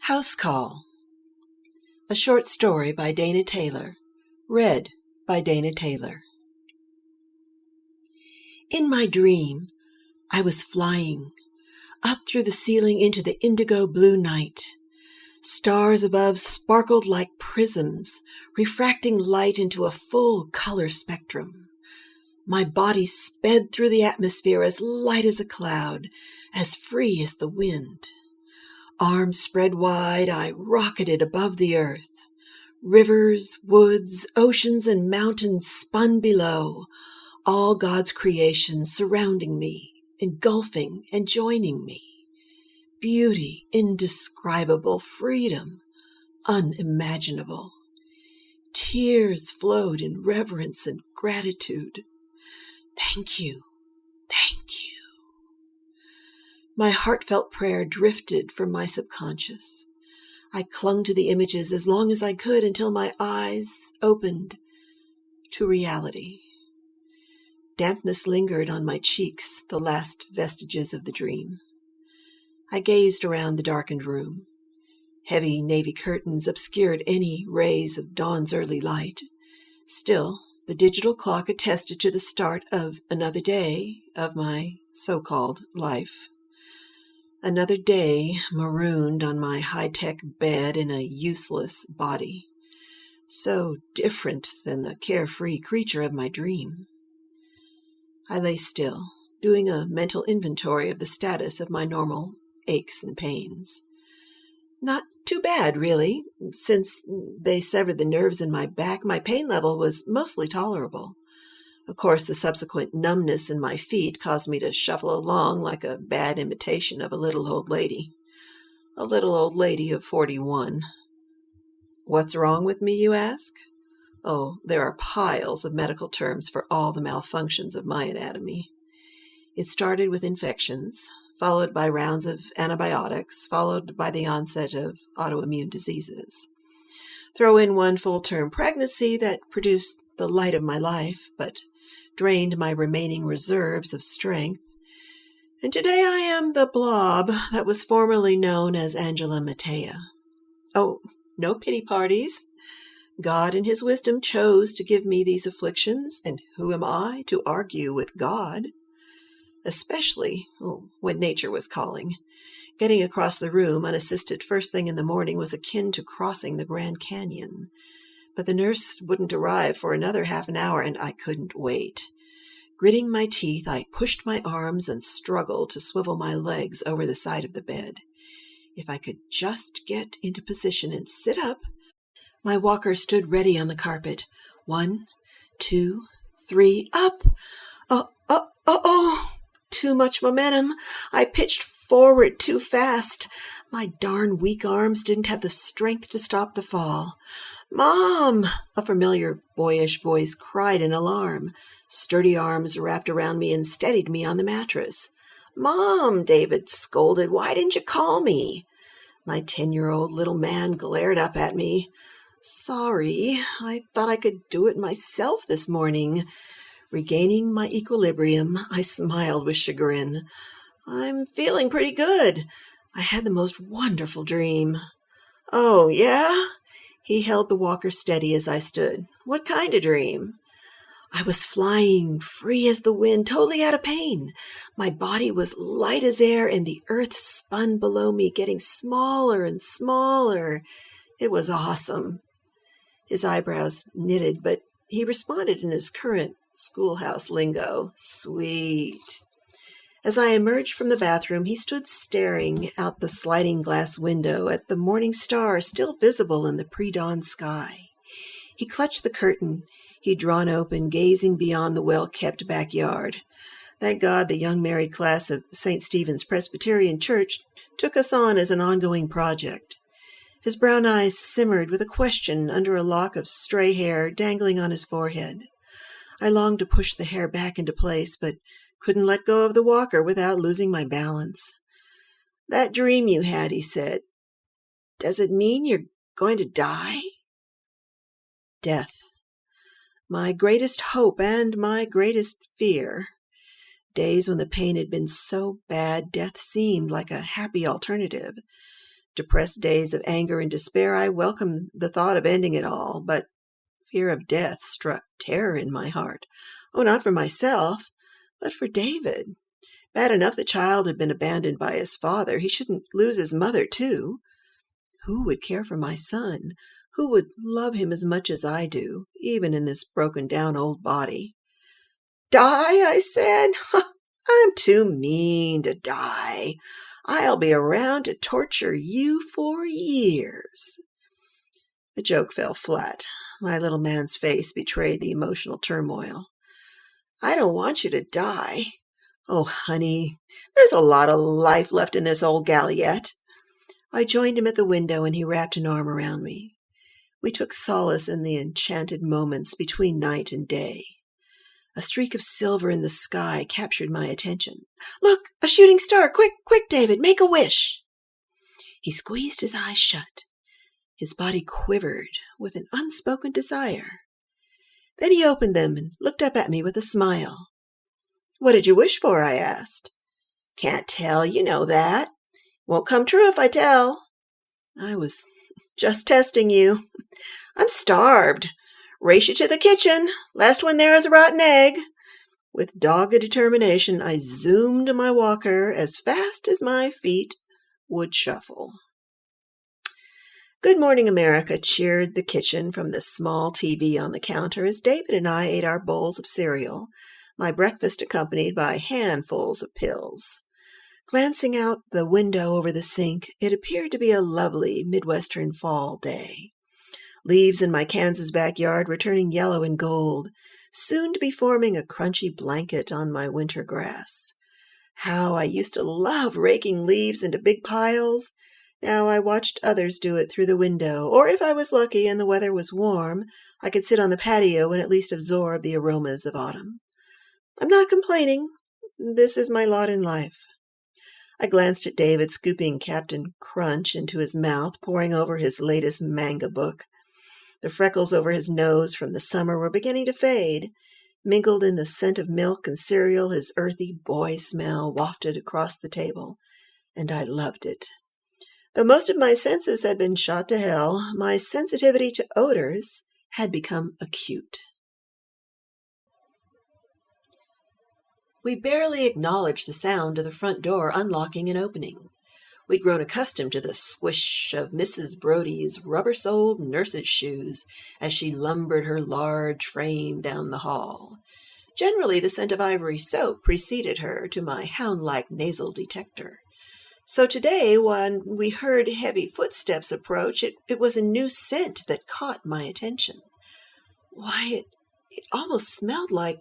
House Call, a short story by Dana Taylor, read by Dana Taylor. In my dream, I was flying up through the ceiling into the indigo blue night. Stars above sparkled like prisms, refracting light into a full color spectrum. My body sped through the atmosphere as light as a cloud, as free as the wind. Arms spread wide, I rocketed above the earth. Rivers, woods, oceans, and mountains spun below, all God's creation surrounding me, engulfing and joining me. Beauty indescribable, freedom unimaginable. Tears flowed in reverence and gratitude. Thank you, thank you. My heartfelt prayer drifted from my subconscious. I clung to the images as long as I could until my eyes opened to reality. Dampness lingered on my cheeks, the last vestiges of the dream. I gazed around the darkened room. Heavy navy curtains obscured any rays of dawn's early light. Still, the digital clock attested to the start of another day of my so-called life. Another day marooned on my high-tech bed in a useless body. So different than the carefree creature of my dream. I lay still, doing a mental inventory of the status of my normal aches and pains. Not too bad, really. Since they severed the nerves in my back, my pain level was mostly tolerable. Of course, the subsequent numbness in my feet caused me to shuffle along like a bad imitation of a little old lady. A little old lady of 41. What's wrong with me, you ask? Oh, there are piles of medical terms for all the malfunctions of my anatomy. It started with infections, followed by rounds of antibiotics, followed by the onset of autoimmune diseases. Throw in one full-term pregnancy that produced the light of my life, but drained my remaining reserves of strength. And today I am the blob that was formerly known as Angela Matea. Oh, no pity parties. God in his wisdom chose to give me these afflictions, and who am I to argue with God? Especially when nature was calling. Getting across the room unassisted first thing in the morning was akin to crossing the Grand Canyon. But the nurse wouldn't arrive for another half an hour, and I couldn't wait. Gritting my teeth, I pushed my arms and struggled to swivel my legs over the side of the bed. If I could just get into position and sit up. My walker stood ready on the carpet. 1, 2, 3, up! Oh! Too much momentum. I pitched forward too fast. My darn weak arms didn't have the strength to stop the fall. "Mom!" a familiar boyish voice cried in alarm. Sturdy arms wrapped around me and steadied me on the mattress. "Mom!" David scolded. "Why didn't you call me?" My 10-year-old little man glared up at me. "Sorry, I thought I could do it myself this morning." Regaining my equilibrium, I smiled with chagrin. "I'm feeling pretty good. I had the most wonderful dream." "Oh, yeah?" He held the walker steady as I stood. "What kind of dream?" "I was flying, free as the wind, totally out of pain. My body was light as air, and the earth spun below me, getting smaller and smaller. It was awesome." His eyebrows knitted, but he responded in his current schoolhouse lingo. "Sweet." As I emerged from the bathroom, he stood staring out the sliding glass window at the morning star still visible in the pre-dawn sky. He clutched the curtain he'd drawn open, gazing beyond the well-kept backyard. Thank God the young married class of St. Stephen's Presbyterian Church took us on as an ongoing project. His brown eyes simmered with a question under a lock of stray hair dangling on his forehead. I longed to push the hair back into place, but couldn't let go of the walker without losing my balance. "That dream you had," he said, "does it mean you're going to die?" Death. My greatest hope and my greatest fear. Days when the pain had been so bad, death seemed like a happy alternative. depressed days of anger and despair, I welcomed the thought of ending it all, but fear of death struck terror in my heart. Oh, not for myself, but for David. Bad enough the child had been abandoned by his father. He shouldn't lose his mother, too. Who would care for my son? Who would love him as much as I do, even in this broken-down old body? Die, I said. I'm too mean to die. I'll be around to torture you for years. The joke fell flat. My little man's face betrayed the emotional turmoil. I don't want you to die. Oh, honey, there's a lot of life left in this old gal yet. I joined him at the window, and he wrapped an arm around me. We took solace in the enchanted moments between night and day. A streak of silver in the sky captured my attention. Look, a shooting star! Quick, quick, David, make a wish! He squeezed his eyes shut. His body quivered with an unspoken desire. Then he opened them and looked up at me with a smile. What did you wish for? I asked. Can't tell, you know that. Won't come true if I tell. I was just testing you. I'm starved. Race you to the kitchen. Last one there is a rotten egg. With dogged determination, I zoomed my walker as fast as my feet would shuffle. Good Morning America cheered the kitchen from the small TV on the counter as David and I ate our bowls of cereal, my breakfast accompanied by handfuls of pills. Glancing out the window over the sink, it appeared to be a lovely Midwestern fall day. Leaves in my Kansas backyard were turning yellow and gold, soon to be forming a crunchy blanket on my winter grass. How I used to love raking leaves into big piles. Now I watched others do it through the window, or if I was lucky and the weather was warm, I could sit on the patio and at least absorb the aromas of autumn. I'm not complaining. This is my lot in life. I glanced at David scooping Captain Crunch into his mouth, poring over his latest manga book. The freckles over his nose from the summer were beginning to fade. Mingled in the scent of milk and cereal, his earthy boy smell wafted across the table, and I loved it. Though most of my senses had been shot to hell, my sensitivity to odors had become acute. We barely acknowledged the sound of the front door unlocking and opening. We'd grown accustomed to the squish of Mrs. Brodie's rubber-soled nurse's shoes as she lumbered her large frame down the hall. Generally, the scent of ivory soap preceded her to my hound-like nasal detector. So today, when we heard heavy footsteps approach, it was a new scent that caught my attention. Why, it almost smelled like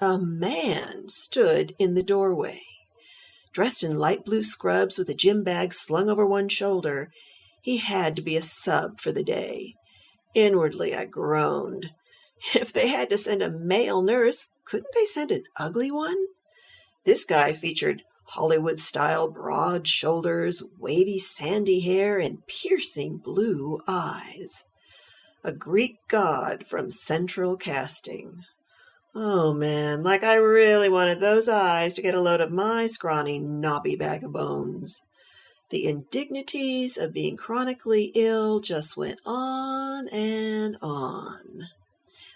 a man stood in the doorway. Dressed in light blue scrubs with a gym bag slung over one shoulder, he had to be a sub for the day. Inwardly, I groaned. If they had to send a male nurse, couldn't they send an ugly one? This guy featured Hollywood-style broad shoulders, wavy sandy hair, and piercing blue eyes. A Greek god from Central Casting. Oh, man, like I really wanted those eyes to get a load of my scrawny, knobby bag of bones. The indignities of being chronically ill just went on and on.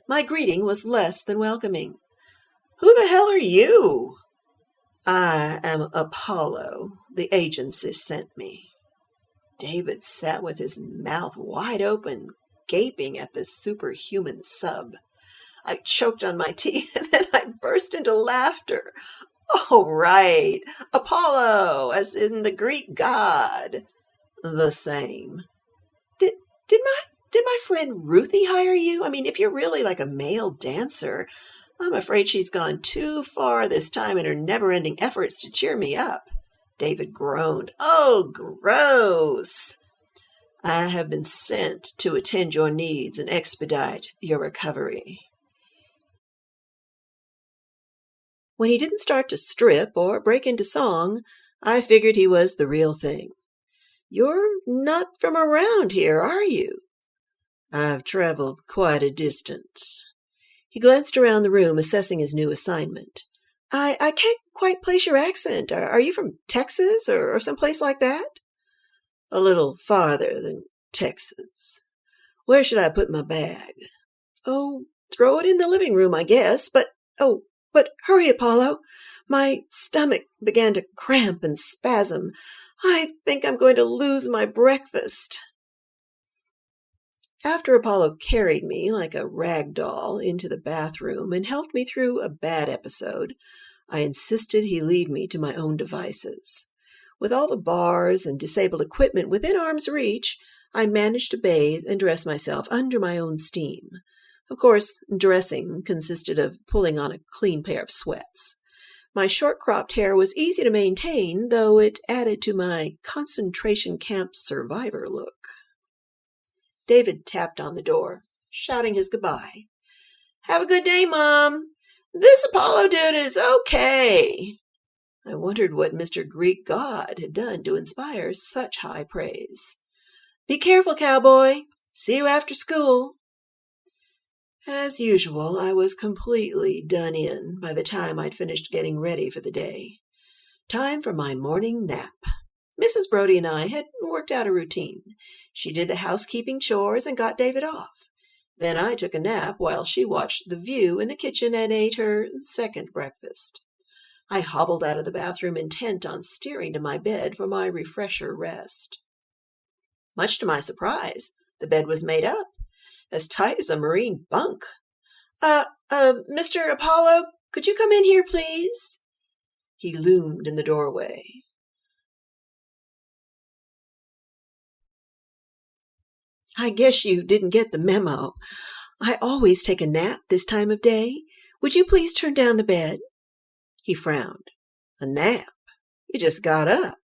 My greeting was less than welcoming. Who the hell are you? I am Apollo. The agency sent me. David sat with his mouth wide open, gaping at this superhuman sub. I choked on my tea, and then I burst into laughter. Oh, right. Apollo, as in the Greek god. The same. Did my friend Ruthie hire you? I mean, if you're really like a male dancer, I'm afraid she's gone too far this time in her never-ending efforts to cheer me up. David groaned. Oh, gross. I have been sent to attend your needs and expedite your recovery. When he didn't start to strip or break into song, I figured he was the real thing. You're not from around here, are you? I've traveled quite a distance. He glanced around the room, assessing his new assignment. I can't quite place your accent. Are you from Texas or someplace like that? A little farther than Texas. Where should I put my bag? Oh, throw it in the living room, I guess. But hurry, Apollo. My stomach began to cramp and spasm. I think I'm going to lose my breakfast. After Apollo carried me like a rag doll into the bathroom and helped me through a bad episode, I insisted he leave me to my own devices. With all the bars and disabled equipment within arm's reach, I managed to bathe and dress myself under my own steam. Of course, dressing consisted of pulling on a clean pair of sweats. My short-cropped hair was easy to maintain, though it added to my concentration camp survivor look. David tapped on the door, shouting his goodbye. "Have a good day, Mom. This Apollo dude is okay." I wondered what Mr. Greek God had done to inspire such high praise. "Be careful, cowboy. See you after school." As usual, I was completely done in by the time I'd finished getting ready for the day. Time for my morning nap. Mrs. Brodie and I had worked out a routine. She did the housekeeping chores and got David off. Then I took a nap while she watched the view in the kitchen and ate her second breakfast. I hobbled out of the bathroom intent on steering to my bed for my refresher rest. Much to my surprise, the bed was made up, as tight as a marine bunk. Mr. Apollo, could you come in here, please?" He loomed in the doorway. "I guess you didn't get the memo. I always take a nap this time of day. Would you please turn down the bed?" He frowned. "A nap? You just got up."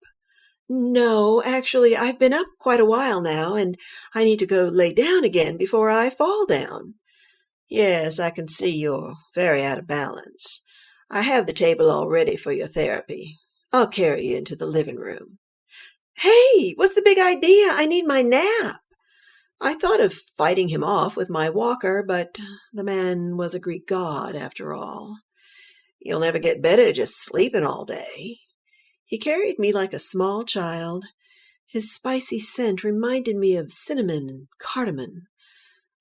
"No, actually, I've been up quite a while now, and I need to go lay down again before I fall down." "Yes, I can see you're very out of balance. I have the table all ready for your therapy. I'll carry you into the living room." "Hey, what's the big idea? I need my nap." I thought of fighting him off with my walker, but the man was a Greek god after all. "You'll never get better just sleeping all day." He carried me like a small child. His spicy scent reminded me of cinnamon and cardamom,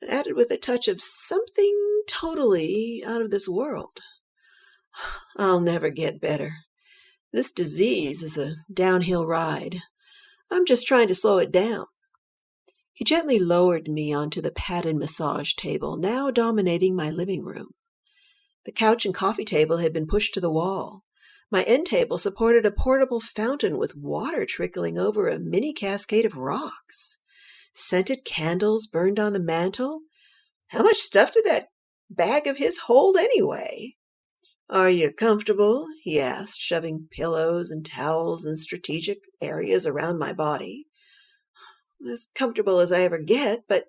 added with a touch of something totally out of this world. I'll never get better. This disease is a downhill ride. I'm just trying to slow it down. He gently lowered me onto the padded massage table, now dominating my living room. The couch and coffee table had been pushed to the wall. My end table supported a portable fountain with water trickling over a mini cascade of rocks. Scented candles burned on the mantel. How much stuff did that bag of his hold anyway? "Are you comfortable?" he asked, shoving pillows and towels in strategic areas around my body. "As comfortable as I ever get, but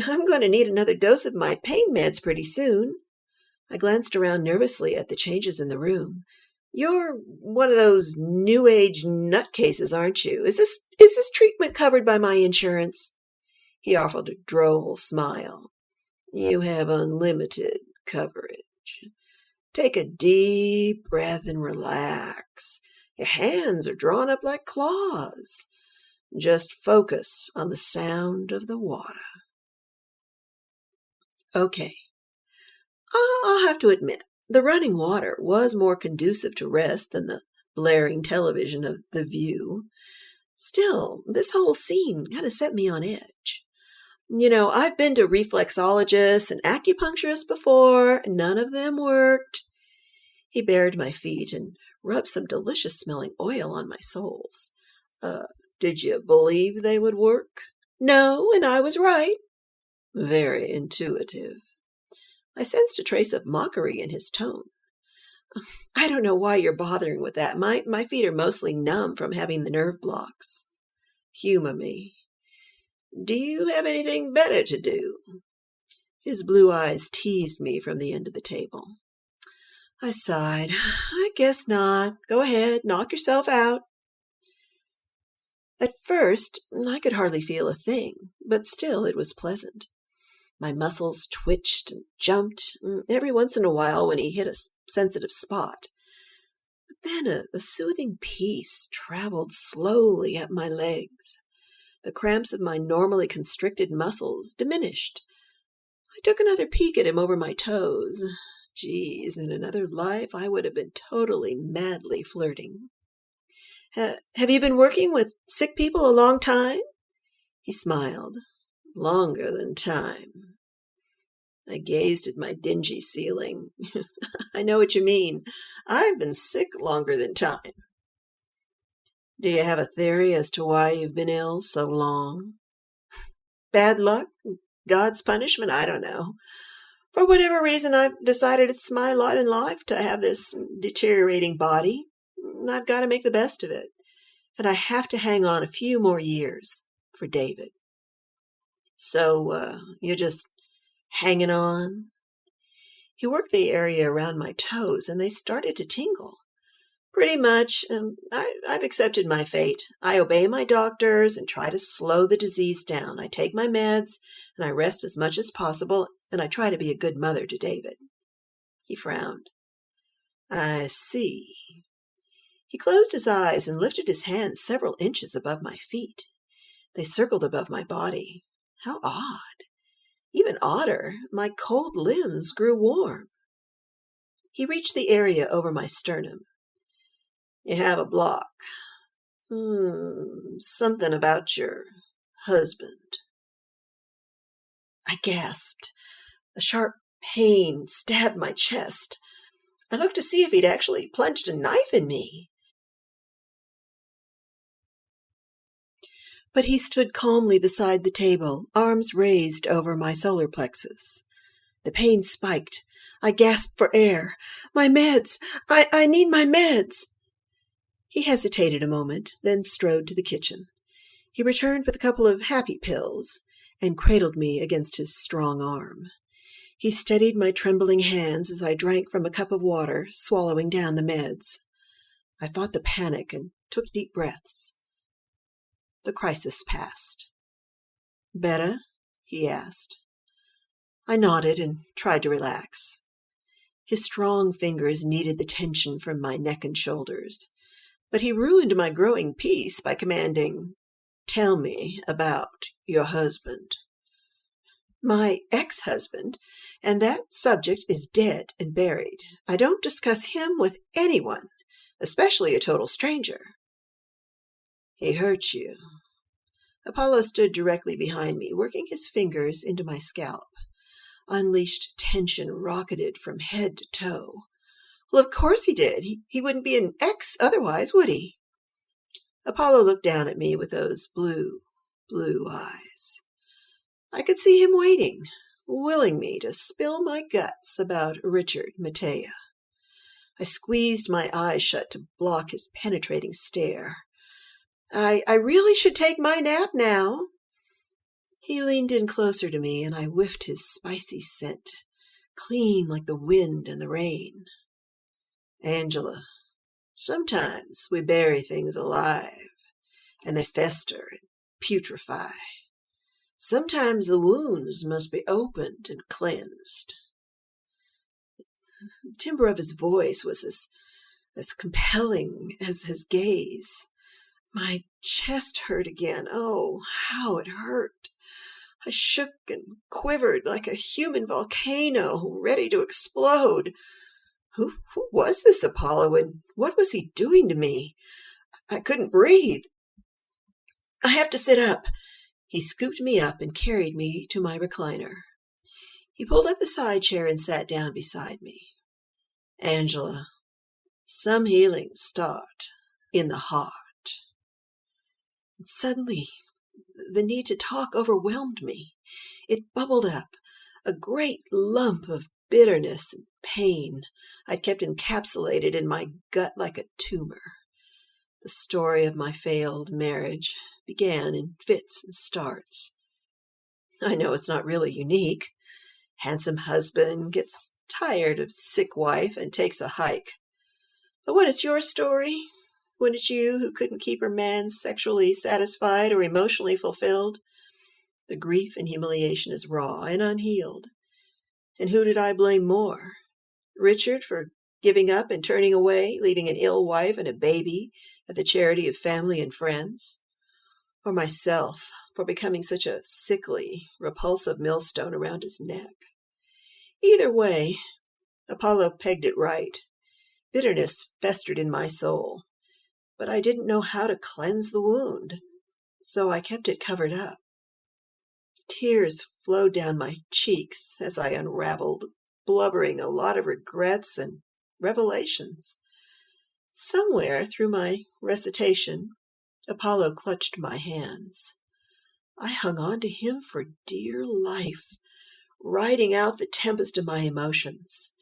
I'm going to need another dose of my pain meds pretty soon." I glanced around nervously at the changes in the room. "You're one of those new age nutcases, aren't you? Is this treatment covered by my insurance?" He offered a droll smile. "You have unlimited coverage. Take a deep breath and relax. Your hands are drawn up like claws. Just focus on the sound of the water." Okay. I'll have to admit, the running water was more conducive to rest than the blaring television of The View. Still, this whole scene kind of set me on edge. I've been to reflexologists and acupuncturists before. None of them worked. He bared my feet and rubbed some delicious-smelling oil on my soles. Did you believe they would work?" "No, and I was right." "Very intuitive." I sensed a trace of mockery in his tone. "I don't know why you're bothering with that. My feet are mostly numb from having the nerve blocks." "Humor me. Do you have anything better to do?" His blue eyes teased me from the end of the table. I sighed. "I guess not. Go ahead, knock yourself out." At first, I could hardly feel a thing, but still it was pleasant. My muscles twitched and jumped every once in a while when he hit a sensitive spot. But then a soothing peace traveled slowly up my legs. The cramps of my normally constricted muscles diminished. I took another peek at him over my toes. Geez, in another life I would have been totally madly flirting. Have you been working with sick people a long time? He smiled. Longer than time. I gazed at my dingy ceiling. I know what you mean. I've been sick longer than time. Do you have a theory as to why you've been ill so long? Bad luck? God's punishment? I don't know. For whatever reason, I've decided it's my lot in life to have this deteriorating body. I've got to make the best of it. And I have to hang on a few more years for David. So, you're just hanging on? He worked the area around my toes, and they started to tingle. Pretty much. I've accepted my fate. I obey my doctors and try to slow the disease down. I take my meds, and I rest as much as possible, and I try to be a good mother to David. He frowned. I see. He closed his eyes and lifted his hands several inches above my feet. They circled above my body. How odd. Even odder, my cold limbs grew warm. He reached the area over my sternum. You have a block. Something about your husband. I gasped. A sharp pain stabbed my chest. I looked to see if he'd actually plunged a knife in me. But he stood calmly beside the table, arms raised over my solar plexus. The pain spiked. I gasped for air. My meds! I need my meds! He hesitated a moment, then strode to the kitchen. He returned with a couple of happy pills and cradled me against his strong arm. He steadied my trembling hands as I drank from a cup of water, swallowing down the meds. I fought the panic and took deep breaths. The crisis passed. Better? He asked. I nodded and tried to relax. His strong fingers kneaded the tension from my neck and shoulders, but he ruined my growing peace by commanding, "Tell me about your husband." My ex-husband, and that subject is dead and buried. I don't discuss him with anyone, especially a total stranger. He hurt you. Apollo stood directly behind me, working his fingers into my scalp. Unleashed tension rocketed from head to toe. Well, of course he did. He wouldn't be an ex otherwise, would he? Apollo looked down at me with those blue eyes. I could see him waiting, willing me to spill my guts about Richard Matea. I squeezed my eyes shut to block his penetrating stare. I really should take my nap now. He leaned in closer to me, and I whiffed his spicy scent, clean like the wind and the rain. Angela, sometimes we bury things alive, and they fester and putrefy. Sometimes the wounds must be opened and cleansed. The timbre of his voice was as compelling as his gaze. My chest hurt again. Oh, how it hurt. I shook and quivered like a human volcano ready to explode. Who was this Apollo, and what was he doing to me? I couldn't breathe. I have to sit up. He scooped me up and carried me to my recliner. He pulled up the side chair and sat down beside me. Angela, some healings start in the heart. And suddenly, the need to talk overwhelmed me. It bubbled up, a great lump of bitterness and pain I'd kept encapsulated in my gut like a tumor. The story of my failed marriage began in fits and starts. I know it's not really unique. Handsome husband gets tired of sick wife and takes a hike. But when it's your story, when it's you who couldn't keep her man sexually satisfied or emotionally fulfilled, the grief and humiliation is raw and unhealed. And who did I blame more? Richard for giving up and turning away, leaving an ill wife and a baby at the charity of family and friends? Or myself for becoming such a sickly, repulsive millstone around his neck? Either way, Apollo pegged it right. Bitterness festered in my soul, but I didn't know how to cleanse the wound, so I kept it covered up. Tears flowed down my cheeks as I unraveled, blubbering a lot of regrets and revelations. Somewhere through my recitation, Apollo clutched my hands. I hung on to him for dear life, riding out the tempest of my emotions.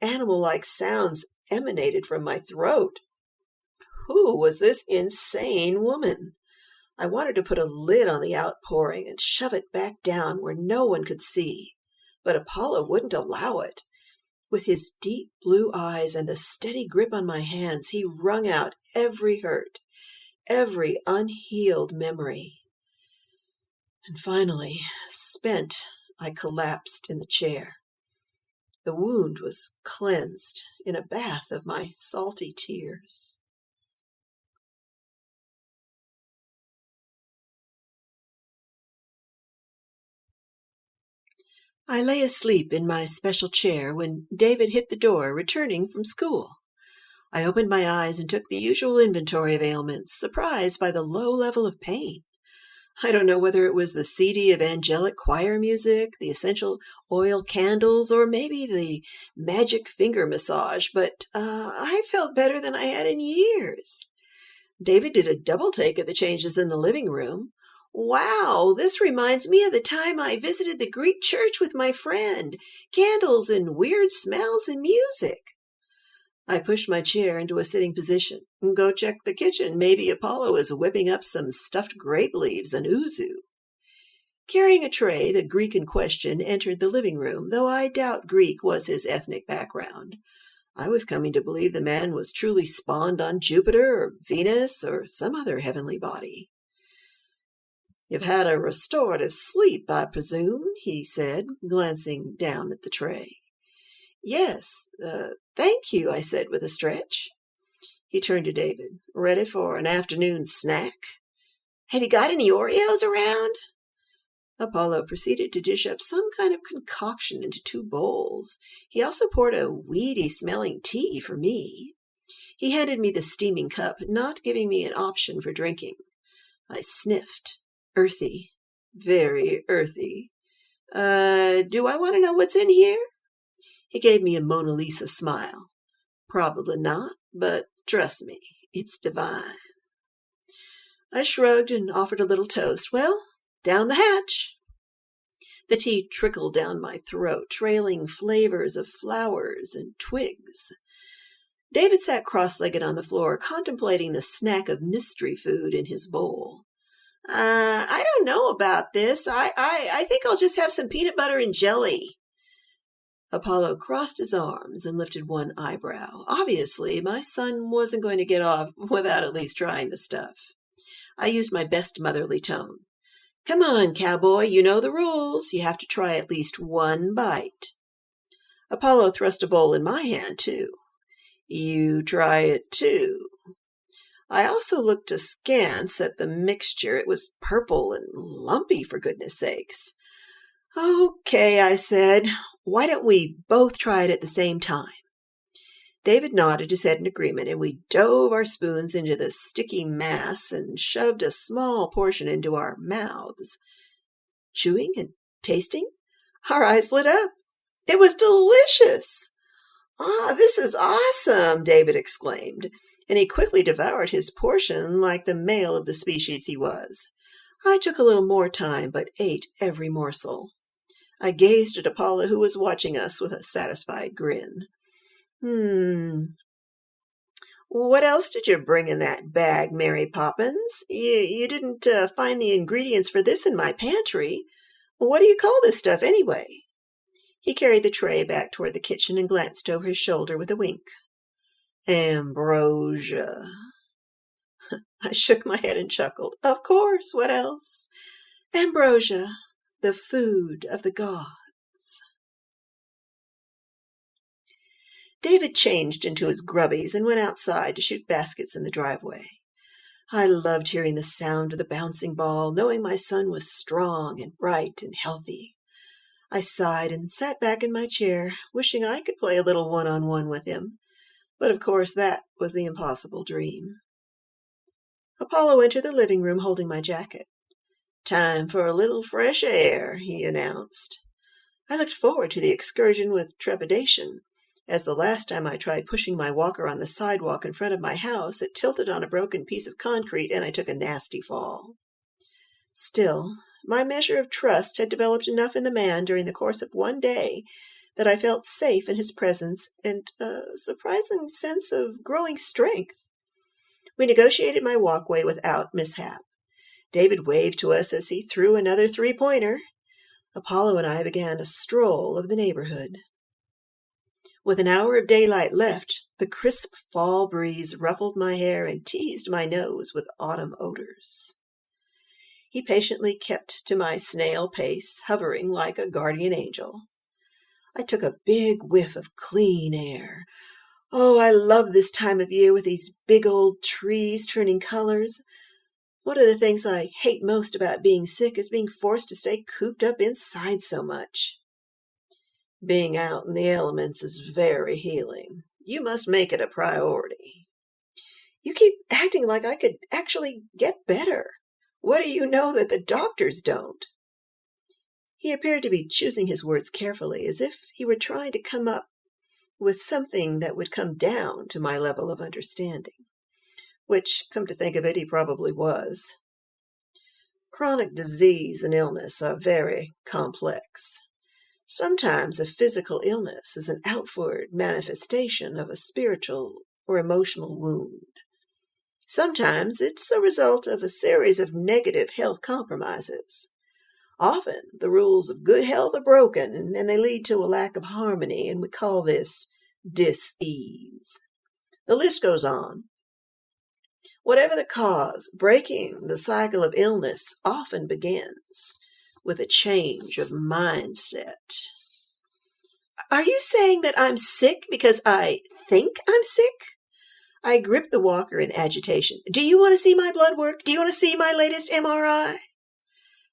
Animal-like sounds emanated from my throat. Who was this insane woman? I wanted to put a lid on the outpouring and shove it back down where no one could see, but Apollo wouldn't allow it. With his deep blue eyes and the steady grip on my hands, he wrung out every hurt, every unhealed memory. And finally, spent, I collapsed in the chair. The wound was cleansed in a bath of my salty tears. I lay asleep in my special chair when David hit the door, returning from school. I opened my eyes and took the usual inventory of ailments, surprised by the low level of pain. I don't know whether it was the CD of angelic choir music, the essential oil candles, or maybe the magic finger massage, but I felt better than I had in years. David did a double take at the changes in the living room. Wow, this reminds me of the time I visited the Greek church with my friend. Candles and weird smells and music. I pushed my chair into a sitting position. Go check the kitchen. Maybe Apollo is whipping up some stuffed grape leaves and ouzo. Carrying a tray, the Greek in question entered the living room, though I doubt Greek was his ethnic background. I was coming to believe the man was truly spawned on Jupiter or Venus or some other heavenly body. "You've had a restorative sleep, I presume," he said, glancing down at the tray. "Yes, thank you," I said with a stretch. He turned to David. "Ready for an afternoon snack? Have you got any Oreos around?" Apollo proceeded to dish up some kind of concoction into 2 bowls. He also poured a weedy-smelling tea for me. He handed me the steaming cup, not giving me an option for drinking. I sniffed. Earthy. Very earthy. Do I want to know what's in here?" He gave me a Mona Lisa smile. "Probably not, but trust me, it's divine." I shrugged and offered a little toast. "Well, down the hatch." The tea trickled down my throat, trailing flavors of flowers and twigs. David sat cross-legged on the floor, contemplating the snack of mystery food in his bowl. I don't know about this. I think I'll just have some peanut butter and jelly." Apollo crossed his arms and lifted one eyebrow. Obviously, my son wasn't going to get off without at least trying the stuff. I used my best motherly tone. "Come on, cowboy, you know the rules. You have to try at least one bite." Apollo thrust a bowl in my hand, too. "You try it, too." I also looked askance at the mixture. It was purple and lumpy, for goodness sakes. "Okay," I said. "Why don't we both try it at the same time?" David nodded his head in agreement, and we dove our spoons into the sticky mass and shoved a small portion into our mouths. Chewing and tasting, our eyes lit up. It was delicious. "This is awesome," David exclaimed, and he quickly devoured his portion like the male of the species he was. I took a little more time, but ate every morsel. I gazed at Apollo, who was watching us with a satisfied grin. "What else did you bring in that bag, Mary Poppins? You didn't find the ingredients for this in my pantry. What do you call this stuff, anyway?" He carried the tray back toward the kitchen and glanced over his shoulder with a wink. "Ambrosia." I shook my head and chuckled. "Of course, what else? Ambrosia, the food of the gods." David changed into his grubbies and went outside to shoot baskets in the driveway. I loved hearing the sound of the bouncing ball, knowing my son was strong and bright and healthy. I sighed and sat back in my chair, wishing I could play a little one-on-one with him. But of course that was the impossible dream. Apollo entered the living room holding my jacket. "Time for a little fresh air," he announced. I looked forward to the excursion with trepidation, as the last time I tried pushing my walker on the sidewalk in front of my house, it tilted on a broken piece of concrete and I took a nasty fall. Still, my measure of trust had developed enough in the man during the course of one day that I felt safe in his presence and a surprising sense of growing strength. We negotiated my walkway without mishap. David waved to us as he threw another three-pointer. Apollo and I began a stroll of the neighborhood. With an hour of daylight left, the crisp fall breeze ruffled my hair and teased my nose with autumn odors. He patiently kept to my snail pace, hovering like a guardian angel. I took a big whiff of clean air. Oh, I love this time of year with these big old trees turning colors. One of the things I hate most about being sick is being forced to stay cooped up inside so much. Being out in the elements is very healing. You must make it a priority. You keep acting like I could actually get better. What do you know that the doctors don't? He appeared to be choosing his words carefully, as if he were trying to come up with something that would come down to my level of understanding, which, come to think of it, he probably was. Chronic disease and illness are very complex. Sometimes a physical illness is an outward manifestation of a spiritual or emotional wound. Sometimes it's a result of a series of negative health compromises. Often the rules of good health are broken and they lead to a lack of harmony, and we call this dis-ease. The list goes on. Whatever the cause, breaking the cycle of illness often begins with a change of mindset. Are you saying that I'm sick because I think I'm sick? I gripped the walker in agitation. Do you want to see my blood work? Do you want to see my latest MRI?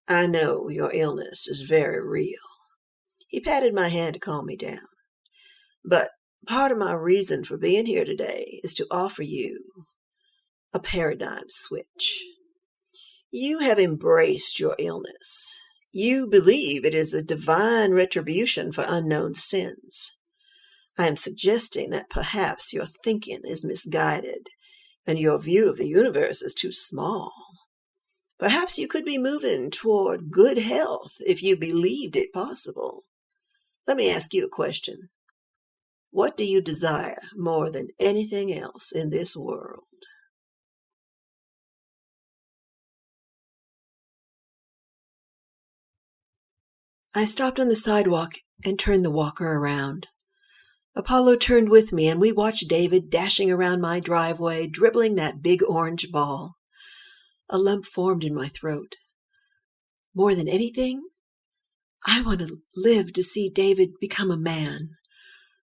I know your illness is very real. He patted my hand to calm me down. But part of my reason for being here today is to offer you a paradigm switch. You have embraced your illness. You believe it is a divine retribution for unknown sins. I am suggesting that perhaps your thinking is misguided and your view of the universe is too small. Perhaps you could be moving toward good health if you believed it possible. Let me ask you a question. What do you desire more than anything else in this world? I stopped on the sidewalk and turned the walker around. Apollo turned with me, and we watched David dashing around my driveway, dribbling that big orange ball. A lump formed in my throat. More than anything, I want to live to see David become a man.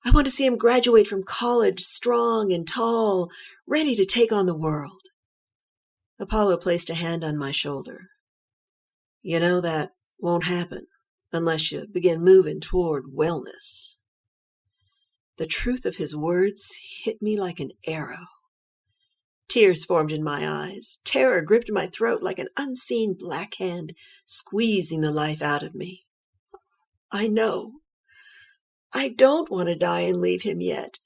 I want to see him graduate from college strong and tall, ready to take on the world. Apollo placed a hand on my shoulder. You know that won't happen unless you begin moving toward wellness. The truth of his words hit me like an arrow. Tears formed in my eyes. Terror gripped my throat like an unseen black hand squeezing the life out of me. I know. I don't want to die and leave him yet,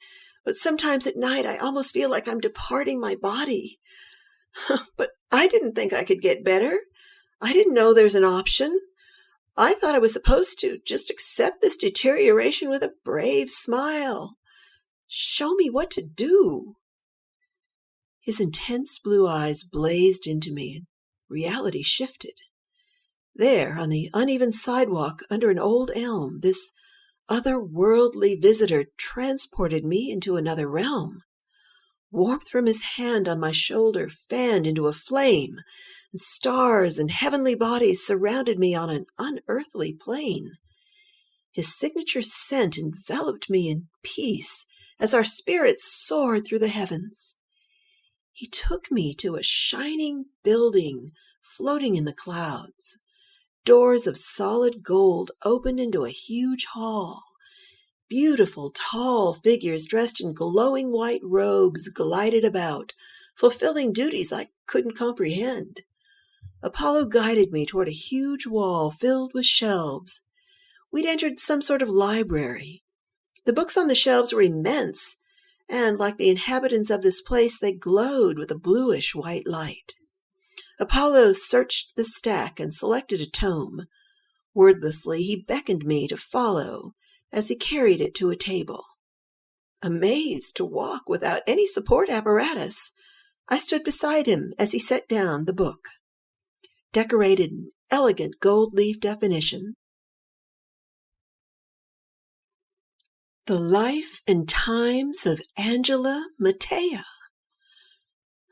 but sometimes at night I almost feel like I'm departing my body. But I didn't think I could get better. I didn't know there's an option. I thought I was supposed to just accept this deterioration with a brave smile. Show me what to do. His intense blue eyes blazed into me, and reality shifted. There, on the uneven sidewalk under an old elm, this otherworldly visitor transported me into another realm. Warmth from his hand on my shoulder fanned into a flame, and stars and heavenly bodies surrounded me on an unearthly plane. His signature scent enveloped me in peace as our spirits soared through the heavens. He took me to a shining building floating in the clouds. Doors of solid gold opened into a huge hall. Beautiful, tall figures dressed in glowing white robes glided about, fulfilling duties I couldn't comprehend. Apollo guided me toward a huge wall filled with shelves. We'd entered some sort of library. The books on the shelves were immense, and like the inhabitants of this place, they glowed with a bluish-white light. Apollo searched the stack and selected a tome. Wordlessly, he beckoned me to follow as he carried it to a table. Amazed to walk without any support apparatus, I stood beside him as he set down the book. Decorated in elegant gold leaf definition, The Life and Times of Angela Mattea.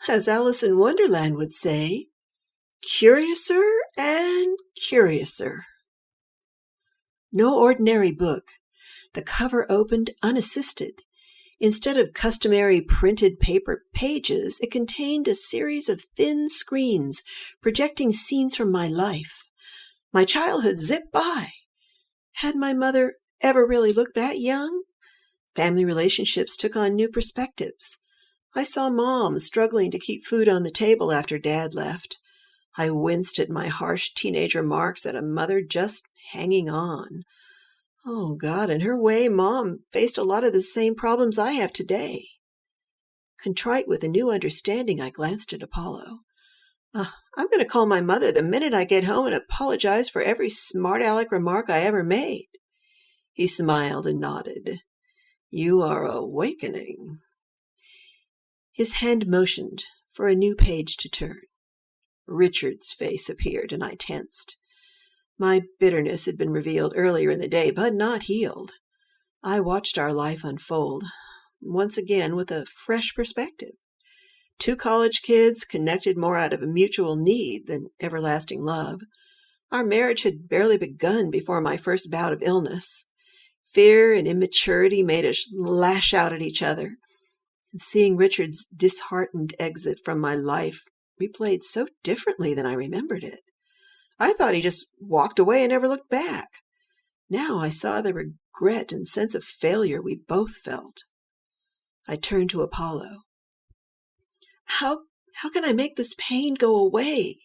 As Alice in Wonderland would say, curiouser and curiouser. No ordinary book. The cover opened unassisted. Instead of customary printed paper pages, it contained a series of thin screens projecting scenes from my life. My childhood zipped by. Had my mother ever really looked that young? Family relationships took on new perspectives. I saw Mom struggling to keep food on the table after Dad left. I winced at my harsh teenage remarks at a mother just hanging on. Oh, God, in her way, Mom faced a lot of the same problems I have today. Contrite with a new understanding, I glanced at Apollo. I'm going to call my mother the minute I get home and apologize for every smart-aleck remark I ever made. He smiled and nodded. You are awakening. His hand motioned for a new page to turn. Richard's face appeared, and I tensed. My bitterness had been revealed earlier in the day, but not healed. I watched our life unfold, once again with a fresh perspective. Two college kids connected more out of a mutual need than everlasting love. Our marriage had barely begun before my first bout of illness. Fear and immaturity made us lash out at each other. And seeing Richard's disheartened exit from my life replayed so differently than I remembered it. I thought he just walked away and never looked back. Now I saw the regret and sense of failure we both felt. I turned to Apollo. How can I make this pain go away?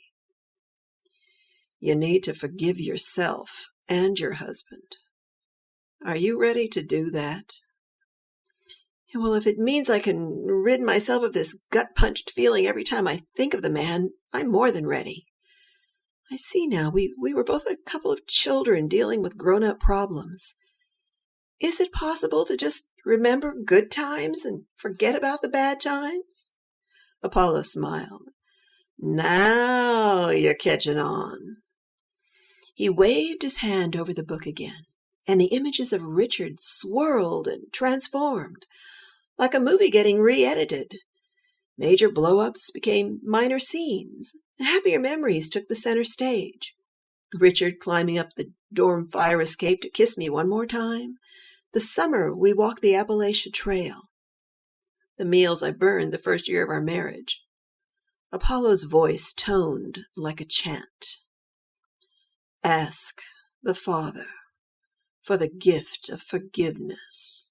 You need to forgive yourself and your husband. Are you ready to do that? Well, if it means I can rid myself of this gut-punched feeling every time I think of the man, I'm more than ready. I see now we were both a couple of children dealing with grown-up problems. Is it possible to just remember good times and forget about the bad times? Apollo smiled. Now you're catching on. He waved his hand over the book again, and the images of Richard swirled and transformed, like a movie getting re-edited. Major blow-ups became minor scenes. Happier memories took the center stage. Richard climbing up the dorm fire escape to kiss me one more time. The summer we walked the Appalachia Trail. The meals I burned the first year of our marriage. Apollo's voice toned like a chant. Ask the Father for the gift of forgiveness.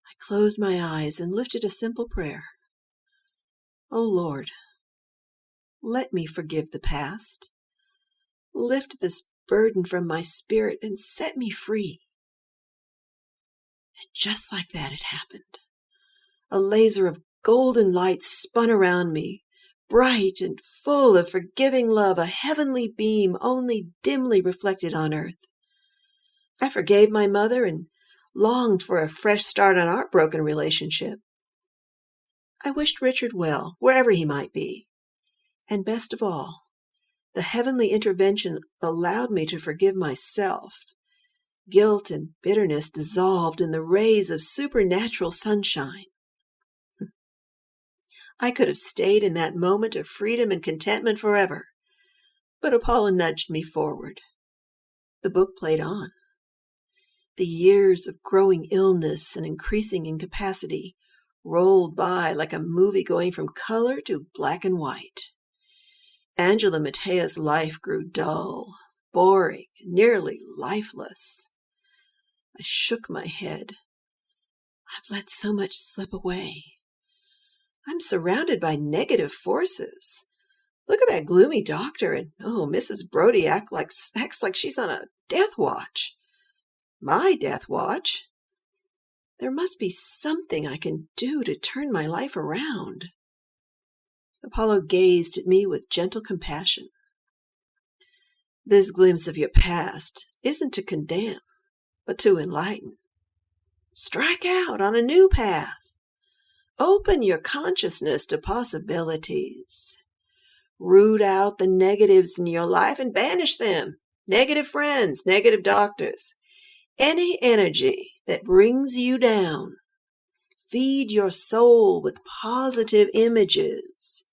I closed my eyes and lifted a simple prayer. O Lord, let me forgive the past. Lift this burden from my spirit and set me free. And just like that, it happened. A laser of golden light spun around me, bright and full of forgiving love, a heavenly beam only dimly reflected on earth. I forgave my mother and longed for a fresh start on our broken relationship. I wished Richard well, wherever he might be. And best of all, the heavenly intervention allowed me to forgive myself. Guilt and bitterness dissolved in the rays of supernatural sunshine. I could have stayed in that moment of freedom and contentment forever, but Apollo nudged me forward. The book played on. The years of growing illness and increasing incapacity rolled by like a movie going from color to black and white. Angela Matea's life grew dull, boring, nearly lifeless. I shook my head. I've let so much slip away. I'm surrounded by negative forces. Look at that gloomy doctor, and Mrs. Brodie acts like she's on a death watch. My death watch? There must be something I can do to turn my life around. Apollo gazed at me with gentle compassion. This glimpse of your past isn't to condemn, but to enlighten. Strike out on a new path. Open your consciousness to possibilities. Root out the negatives in your life and banish them. Negative friends, negative doctors. Any energy that brings you down. Feed your soul with positive images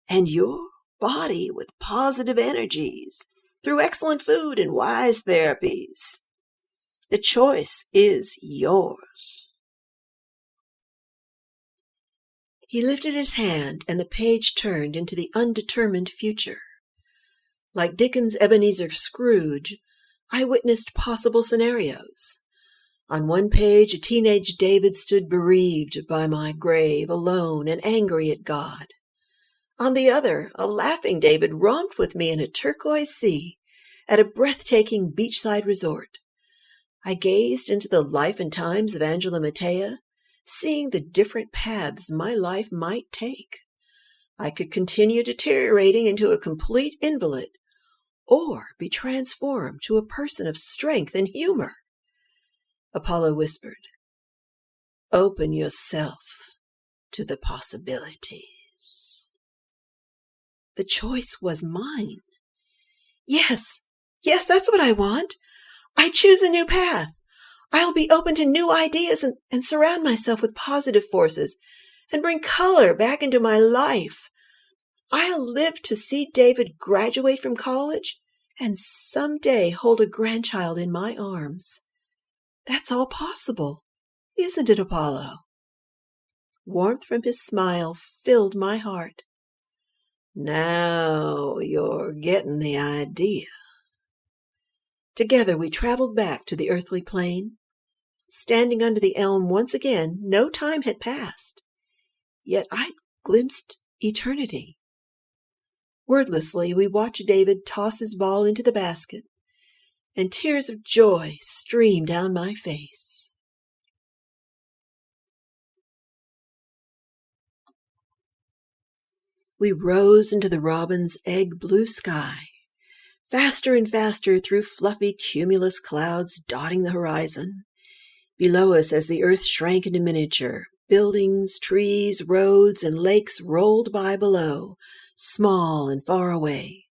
and your body with positive energies through excellent food and wise therapies. The choice is yours. He lifted his hand, and the page turned into the undetermined future. Like Dickens' Ebenezer Scrooge, I witnessed possible scenarios. On one page, a teenage David stood bereaved by my grave, alone and angry at God. On the other, a laughing David romped with me in a turquoise sea at a breathtaking beachside resort. I gazed into the life and times of Angela Matea, seeing the different paths my life might take. I could continue deteriorating into a complete invalid, or be transformed to a person of strength and humor. Apollo whispered, "Open yourself to the possibilities." The choice was mine. Yes, that's what I want. I choose a new path. I'll be open to new ideas and surround myself with positive forces and bring color back into my life. I'll live to see David graduate from college and someday hold a grandchild in my arms. That's all possible, isn't it, Apollo? Warmth from his smile filled my heart. Now you're getting the idea. Together we traveled back to the earthly plane. Standing under the elm once again, no time had passed, yet I glimpsed eternity. Wordlessly, we watched David toss his ball into the basket, and tears of joy streamed down my face. We rose into the robin's egg-blue sky, faster and faster through fluffy cumulus clouds dotting the horizon. Below us, as the earth shrank into miniature, buildings, trees, roads, and lakes rolled by below, small and far away.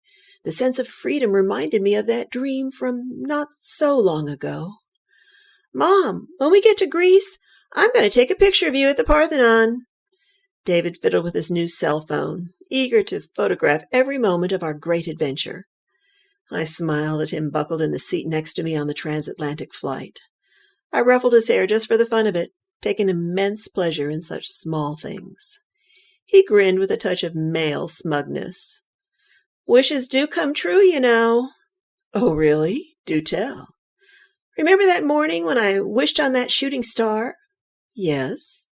The sense of freedom reminded me of that dream from not so long ago. Mom, when we get to Greece, I'm going to take a picture of you at the Parthenon. David fiddled with his new cell phone, eager to photograph every moment of our great adventure. I smiled at him buckled in the seat next to me on the transatlantic flight. I ruffled his hair just for the fun of it, taking immense pleasure in such small things. He grinned with a touch of male smugness. Wishes do come true, you know. Oh, really? Do tell. Remember that morning when I wished on that shooting star? Yes.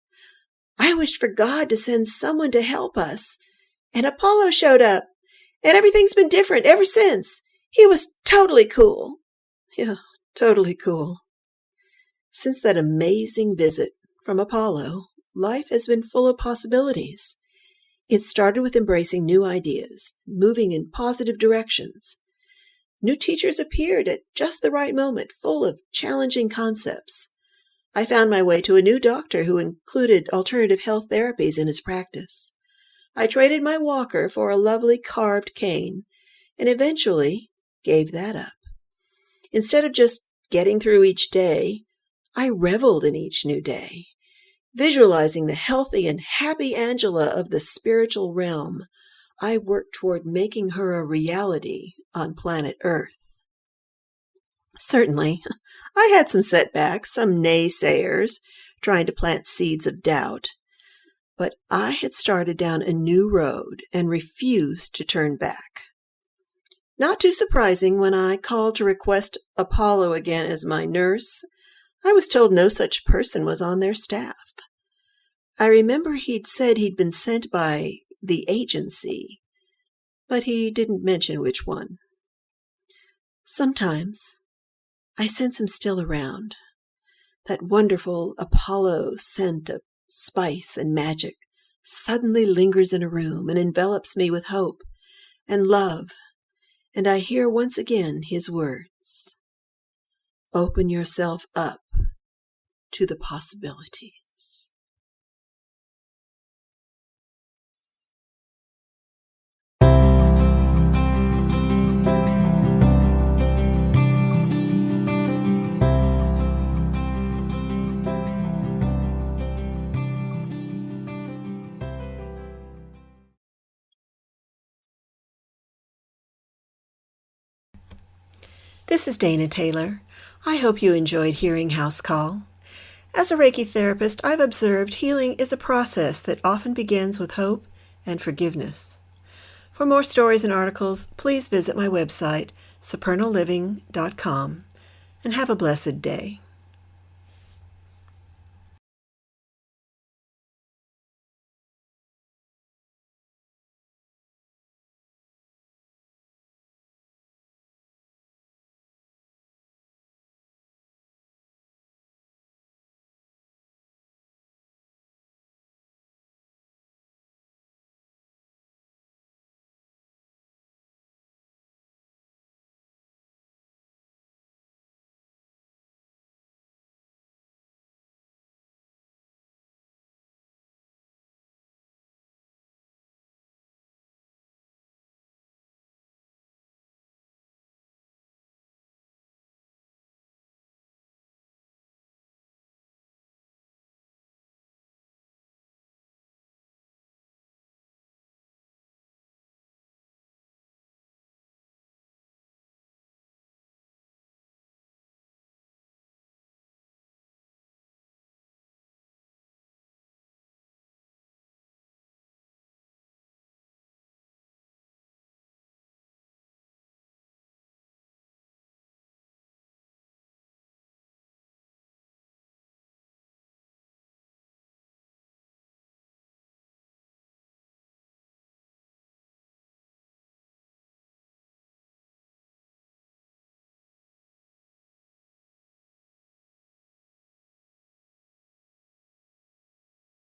I wished for God to send someone to help us, and Apollo showed up, and everything's been different ever since. He was totally cool. Yeah, totally cool. Since that amazing visit from Apollo, life has been full of possibilities. It started with embracing new ideas, moving in positive directions. New teachers appeared at just the right moment, full of challenging concepts. I found my way to a new doctor who included alternative health therapies in his practice. I traded my walker for a lovely carved cane, and eventually gave that up. Instead of just getting through each day, I reveled in each new day, visualizing the healthy and happy Angela of the spiritual realm. I worked toward making her a reality on planet Earth. Certainly, I had some setbacks, some naysayers, trying to plant seeds of doubt, but I had started down a new road and refused to turn back. Not too surprising when I called to request Apollo again as my nurse. I was told no such person was on their staff. I remember he'd said he'd been sent by the agency, but he didn't mention which one. Sometimes I sense him still around. That wonderful Apollo scent of spice and magic suddenly lingers in a room and envelops me with hope and love, and I hear once again his words, "Open yourself up to the possibilities." This is Dana Taylor. I hope you enjoyed hearing House Call. As a Reiki therapist, I've observed healing is a process that often begins with hope and forgiveness. For more stories and articles, please visit my website, supernalliving.com, and have a blessed day.